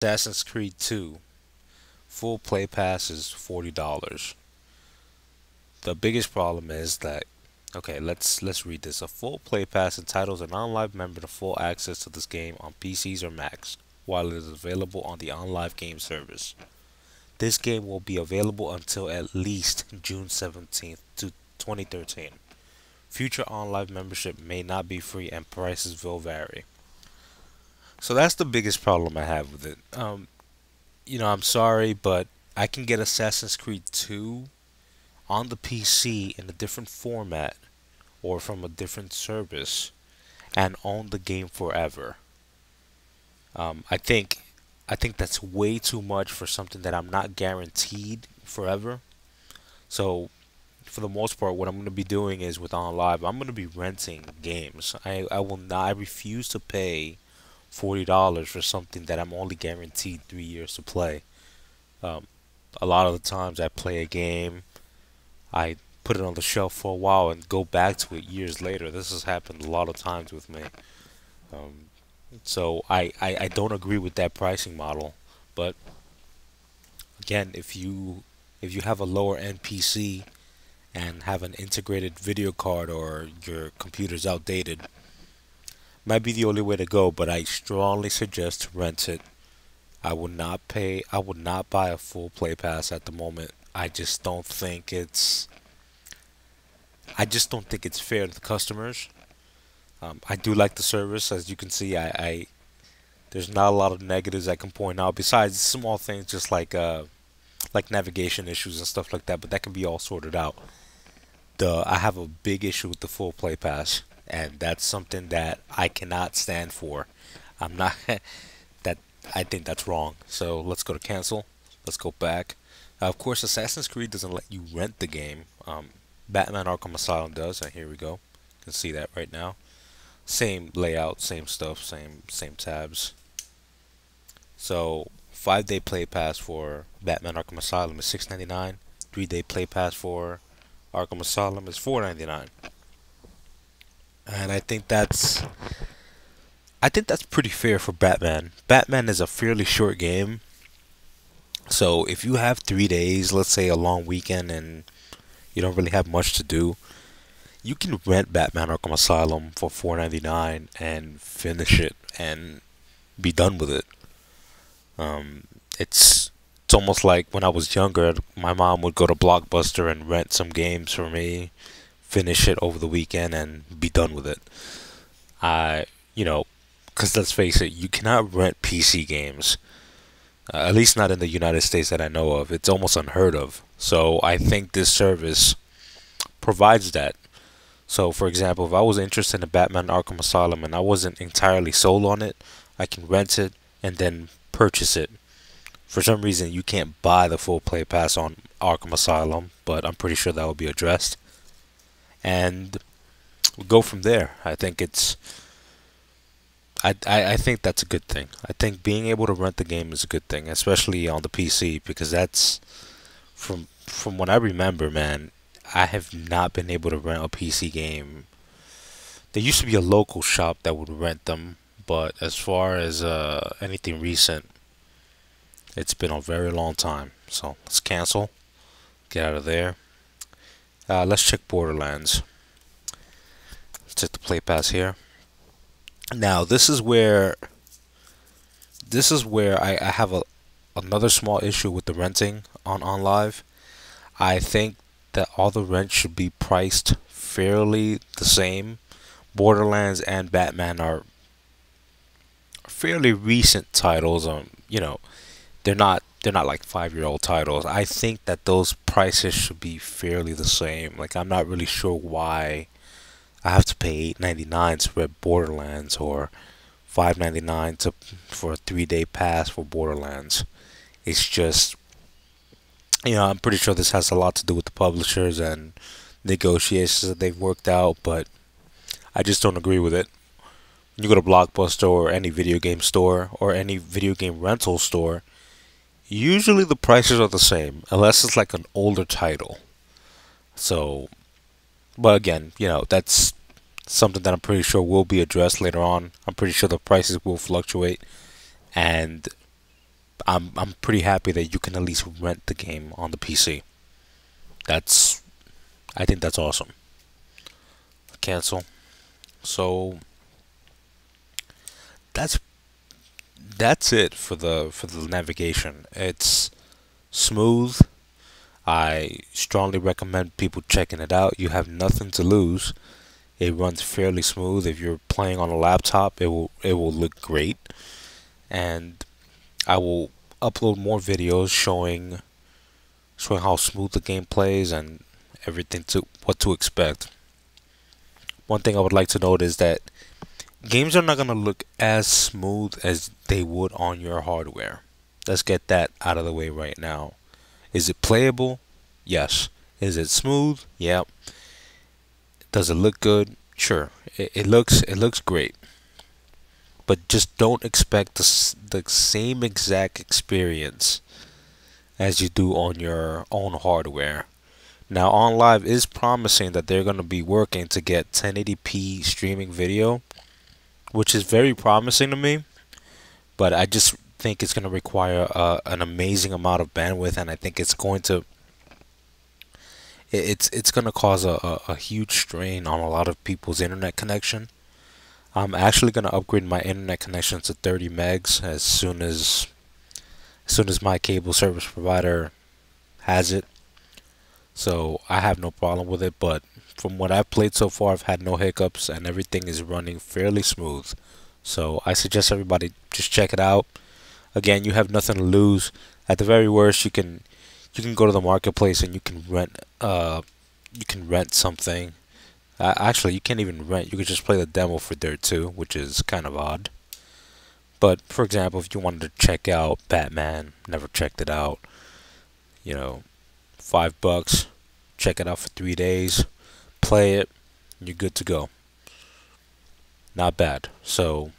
Assassin's Creed 2 full play pass is $40. The biggest problem is that okay, let's read this. A full play pass entitles a non-live member to full access to this game on PCs or Macs while it is available on the OnLive game service. This game will be available until at least June 17th to 2013. Future OnLive membership may not be free and prices will vary. So that's the biggest problem I have with it. I'm sorry, but I can get Assassin's Creed 2 on the PC in a different format or from a different service and own the game forever. I think that's way too much for something that I'm not guaranteed forever. So for the most part, what I'm going to be doing is with OnLive, I'm going to be renting games. I will not. I refuse to pay $40 for something that I'm only guaranteed 3 years to play. Um, a lot of the times I play a game, I put it on the shelf for a while and go back to it years later. This has happened a lot of times with me. Um, so I don't agree with that pricing model. But again, if you have a lower end PC and have an integrated video card or your computer's outdated, might be the only way to go. But I strongly suggest to rent it. I would not buy a full play pass at the moment. I just don't think it's fair to the customers. I do like the service, as you can see. There's not a lot of negatives I can point out besides small things just like navigation issues and stuff like that, but that can be all sorted out. The I have a big issue with the full play pass, and that's something that I cannot stand for. I'm not that I think that's wrong. So let's go to cancel. Let's go back. Of course, Assassin's Creed doesn't let you rent the game. Batman Arkham Asylum does, and here we go. You can see that right now. Same layout, same stuff, same tabs. So 5 day play pass for Batman Arkham Asylum is $6.99. 3 day play pass for Arkham Asylum is $4.99. And I think that's pretty fair for Batman. Batman is a fairly short game, so if you have 3 days, let's say a long weekend, and you don't really have much to do, you can rent Batman Arkham Asylum for $4.99 and finish it and be done with it. Um, it's almost like when I was younger, my mom would go to Blockbuster and rent some games for me, finish it over the weekend, and be done with it. I, you know, because let's face it, you cannot rent PC games. At least not in the United States that I know of. It's almost unheard of. So I think this service provides that. So, for example, if I was interested in Batman Arkham Asylum and I wasn't entirely sold on it, I can rent it and then purchase it. For some reason, you can't buy the full play pass on Arkham Asylum, but I'm pretty sure that will be addressed. And we go from there. I think that's a good thing. I think being able to rent the game is a good thing, especially on the PC, because that's from what I remember, man. I have not been able to rent a PC game. There used to be a local shop that would rent them, but as far as anything recent, it's been a very long time. So let's cancel. Get out of there. Let's check Borderlands. Let's check the play pass here. Now this is where I have another small issue with the renting on Live. I think that all the rent should be priced fairly the same. Borderlands and Batman are fairly recent titles. They're not like 5 year old titles. I think that those prices should be fairly the same. Like I'm not really sure why I have to pay $8.99 to rent Borderlands or $5.99 for a 3 day pass for Borderlands. It's just I'm pretty sure this has a lot to do with the publishers and negotiations that they've worked out, but I just don't agree with it. When you go to Blockbuster or any video game store or any video game rental store, usually the prices are the same unless it's like an older title. So, but again, that's something that I'm pretty sure will be addressed later on. I'm pretty sure the prices will fluctuate, and I'm pretty happy that you can at least rent the game on the PC. That's I think that's awesome. Cancel. So that's that's it for the navigation. It's smooth. I strongly recommend people checking it out. You have nothing to lose. It runs fairly smooth. If you're playing on a laptop, it will look great. And I will upload more videos showing how smooth the game plays and everything to what to expect. One thing I would like to note is that games are not gonna look as smooth as they would on your hardware. Let's get that out of the way right now. Is it playable? Yes. Is it smooth? Yeah. Does it look good? Sure. It looks great. But just don't expect the same exact experience as you do on your own hardware. Now, OnLive is promising that they're going to be working to get 1080p streaming video, which is very promising to me. But I just think it's going to require an amazing amount of bandwidth, and I think it's going to cause a huge strain on a lot of people's internet connection. I'm actually going to upgrade my internet connection to 30 megs as soon as my cable service provider has it. So I have no problem with it, but from what I've played so far, I've had no hiccups and everything is running fairly smooth. So I suggest everybody just check it out. Again, you have nothing to lose. At the very worst, you can go to the marketplace and you can rent something. Actually, you can't even rent. You could just play the demo for Dirt 2, which is kind of odd. But for example, if you wanted to check out Batman, never checked it out, you know, $5, check it out for 3 days, play it, you're good to go. Not bad. So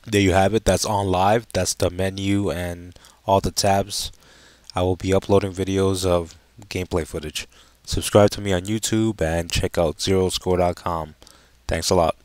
there you have it. That's OnLive. That's the menu and all the tabs. I will be uploading videos of gameplay footage. Subscribe to me on YouTube and check out zeroscore.com. Thanks a lot.